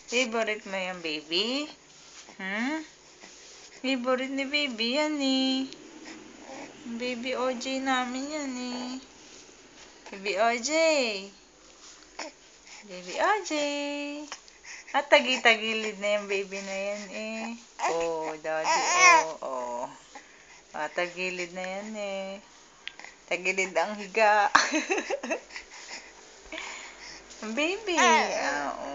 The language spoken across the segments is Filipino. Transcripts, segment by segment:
Favorite mo yung baby? Favorite ni baby yan eh. Baby OJ namin yan eh. Baby OJ. Baby OJ. At tagi-tagilid na yung baby na yan eh. Oh, daddy, oh. Tagilid na yan eh. Tagilid ang higa. Baby. Oo.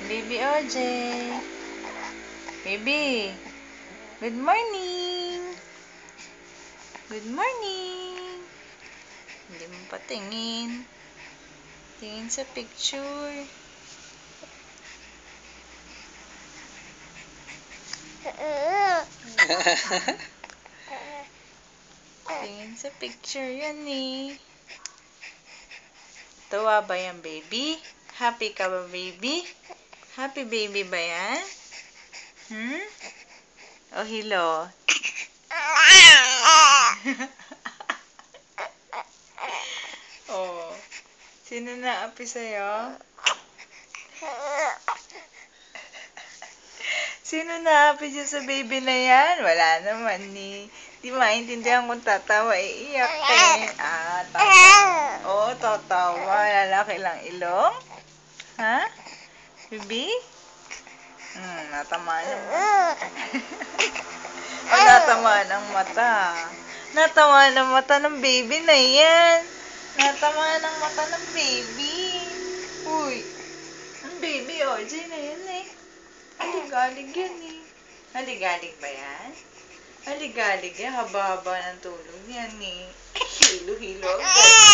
Baby OJ. Baby. Good morning. Good morning. Hindi mo pa tingin. Tingin sa picture. Tingin sa picture yan eh. Tuwa ba yan, baby? Happy ka ba, baby? Happy baby ba yan? O hilo? Oh. Sino naapi sa'yo? Sino naapi dyan sa baby na yan? Wala naman ni. Di maintindihan kung tatawa, iiyak eh. Tatawa. Oo, tatawa. Lalaki lang ilong? Ha? Baby? Natamaan ng mata. Natamaan ng mata. Natamaan ng mata ng baby na yan. Natamaan ng mata ng baby. Uy. Ang baby, OJ na yan eh. Haligalig yan eh. Haligalig ba yan? Haligalig yan. Haba-haba ng tulog yan eh. Hilo-hilo agad.